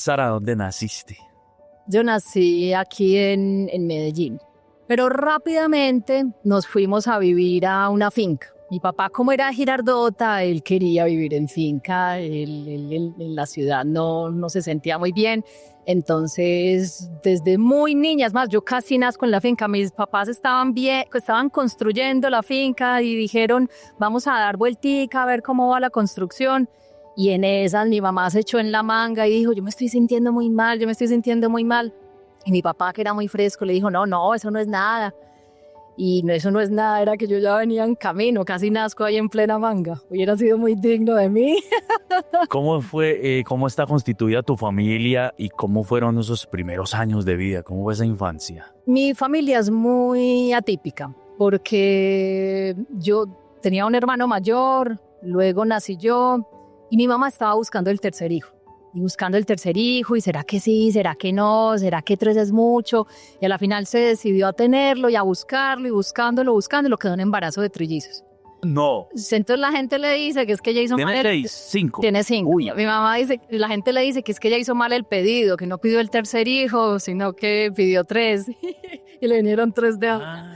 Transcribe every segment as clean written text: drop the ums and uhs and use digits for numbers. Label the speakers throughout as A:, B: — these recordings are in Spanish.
A: Sara, ¿dónde naciste?
B: Yo nací aquí en Medellín, pero rápidamente nos fuimos a vivir a una finca. Mi papá, como era girardota, él quería vivir en finca, él en la ciudad no se sentía muy bien. Entonces, desde muy niña, es más, yo casi nazco en la finca. Mis papás estaban construyendo la finca y dijeron, vamos a dar vueltica a ver cómo va la construcción. Y en esas mi mamá se echó en la manga y dijo, yo me estoy sintiendo muy mal. Y mi papá, que era muy fresco, le dijo, no, eso no es nada. Y eso no es nada, era que yo ya venía en camino, casi nazco ahí en plena manga. Hubiera sido muy digno de mí.
A: ¿Cómo está constituida tu familia y cómo fueron esos primeros años de vida? ¿Cómo fue esa infancia?
B: Mi familia es muy atípica porque yo tenía un hermano mayor, luego nací yo y mi mamá estaba buscando el tercer hijo. Y será que sí, será que no, será que 3 es mucho. Y a la final se decidió a tenerlo y a buscarlo y buscándolo, quedó en embarazo de trillizos.
A: No.
B: Entonces la gente le dice que es que ella hizo mal.
A: ¿Tiene 5?
B: Tiene 5.
A: Uy.
B: Mi mamá dice, la gente le dice que es que ella hizo mal el pedido, que no pidió el tercer hijo, sino que pidió 3. Y le vinieron 3 de agua.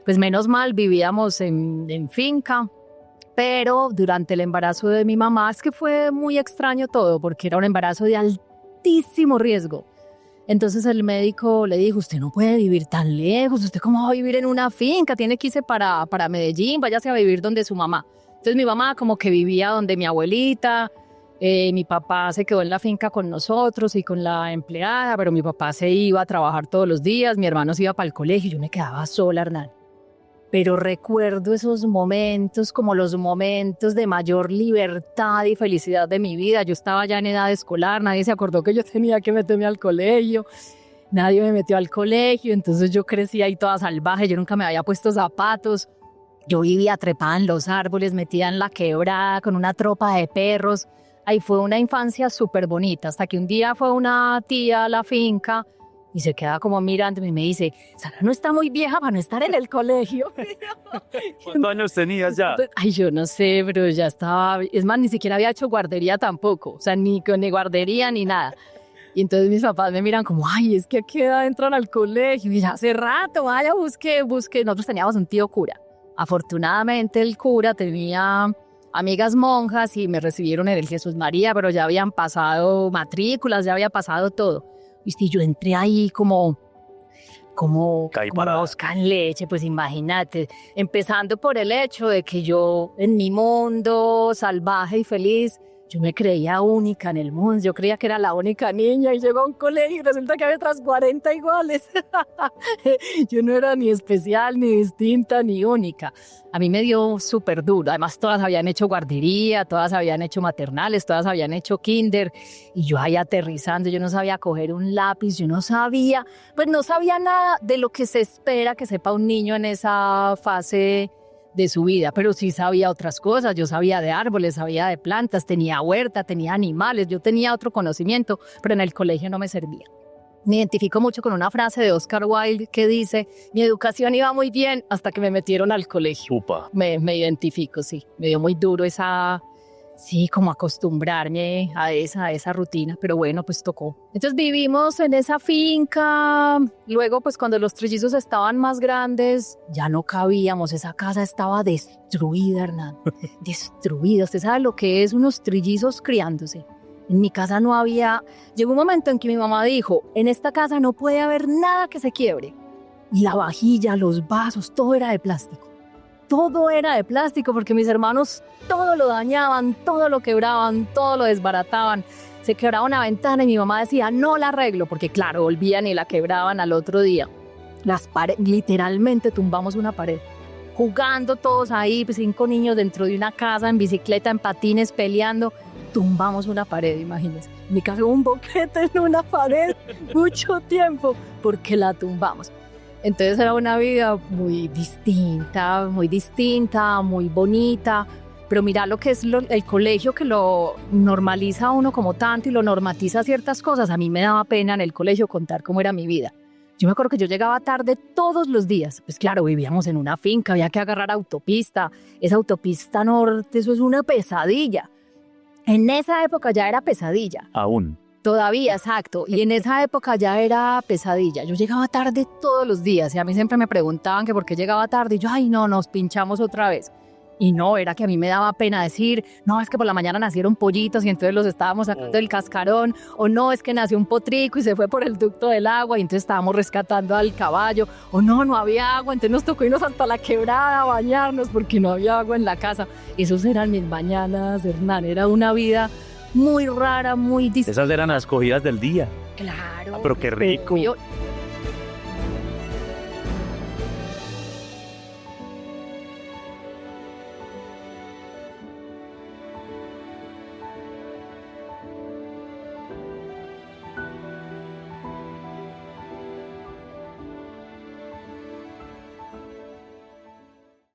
B: Pues menos mal, vivíamos en finca. Pero durante el embarazo de mi mamá es que fue muy extraño todo porque era un embarazo de altísimo riesgo. Entonces el médico le dijo, usted no puede vivir tan lejos, ¿usted cómo va a vivir en una finca? Tiene que irse para Medellín, váyase a vivir donde su mamá. Entonces mi mamá como que vivía donde mi abuelita, mi papá se quedó en la finca con nosotros y con la empleada, pero mi papá se iba a trabajar todos los días, mi hermano se iba para el colegio y yo me quedaba sola, Hernán. Pero recuerdo esos momentos como los momentos de mayor libertad y felicidad de mi vida. Yo estaba ya en edad escolar, nadie se acordó que yo tenía que meterme al colegio, nadie me metió al colegio, entonces yo crecí ahí toda salvaje, yo nunca me había puesto zapatos. Yo vivía trepada en los árboles, metida en la quebrada con una tropa de perros. Ahí fue una infancia súper bonita, hasta que un día fue una tía a la finca y se queda como mirándome y me dice, Sara no está muy vieja para no estar en el colegio.
A: ¿Cuántos años tenías ya?
B: Ay, yo no sé, pero ya estaba, es más, ni siquiera había hecho guardería tampoco, o sea, ni guardería ni nada. Y entonces mis papás me miran como, ay, es que a qué edad entran al colegio, y ya hace rato, vaya, busque. Nosotros teníamos un tío cura. Afortunadamente el cura tenía amigas monjas y me recibieron en el Jesús María, pero ya habían pasado matrículas, ya había pasado todo. Y si yo entré ahí como mosca en leche, pues imagínate, empezando por el hecho de que yo en mi mundo salvaje y feliz, yo me creía única en el mundo, yo creía que era la única niña y llego a un colegio y resulta que había otras 40 iguales. Yo no era ni especial, ni distinta, ni única. A mí me dio súper duro, además todas habían hecho guardería, todas habían hecho maternales, todas habían hecho kinder y yo ahí aterrizando, yo no sabía coger un lápiz, yo no sabía nada de lo que se espera que sepa un niño en esa fase de su vida, pero sí sabía otras cosas, yo sabía de árboles, sabía de plantas, tenía huerta, tenía animales, yo tenía otro conocimiento, pero en el colegio no me servía. Me identifico mucho con una frase de Oscar Wilde que dice, mi educación iba muy bien hasta que me metieron al colegio.
A: Upa.
B: Me identifico, sí, me dio muy duro como acostumbrarme a esa rutina, pero bueno, pues tocó. Entonces vivimos en esa finca, luego pues cuando los trillizos estaban más grandes, ya no cabíamos, esa casa estaba destruida, Hernán, destruida. Usted sabe lo que es unos trillizos criándose. En mi casa no había, llegó un momento en que mi mamá dijo, en esta casa no puede haber nada que se quiebre. Y la vajilla, los vasos, todo era de plástico. Todo era de plástico porque mis hermanos todo lo dañaban, todo lo quebraban, todo lo desbarataban. Se quebraba una ventana y mi mamá decía, no la arreglo, porque claro, volvían y la quebraban al otro día. Literalmente tumbamos una pared. Jugando todos ahí, 5 niños dentro de una casa, en bicicleta, en patines, peleando. Tumbamos una pared, imagínense. En mi casa hubo un boquete en una pared mucho tiempo porque la tumbamos. Entonces era una vida muy distinta, muy bonita. Pero mira lo que es el colegio, que lo normaliza a uno como tanto y lo normatiza ciertas cosas. A mí me daba pena en el colegio contar cómo era mi vida. Yo me acuerdo que yo llegaba tarde todos los días. Pues claro, vivíamos en una finca, había que agarrar autopista. Esa autopista norte, eso es una pesadilla. En esa época ya era pesadilla.
A: Aún.
B: Todavía, exacto. Y en esa época ya era pesadilla. Yo llegaba tarde todos los días y a mí siempre me preguntaban que por qué llegaba tarde. Y yo, ay, no, nos pinchamos otra vez. Y no, era que a mí me daba pena decir, no, es que por la mañana nacieron pollitos y entonces los estábamos sacando del cascarón. O no, es que nació un potrico y se fue por el ducto del agua y entonces estábamos rescatando al caballo. O no, no había agua, entonces nos tocó irnos hasta la quebrada a bañarnos porque no había agua en la casa. Esas eran mis mañanas, Hernán. Era una vida muy rara, muy distinta.
A: Esas eran las cogidas del día.
B: Claro.
A: Pero qué rico.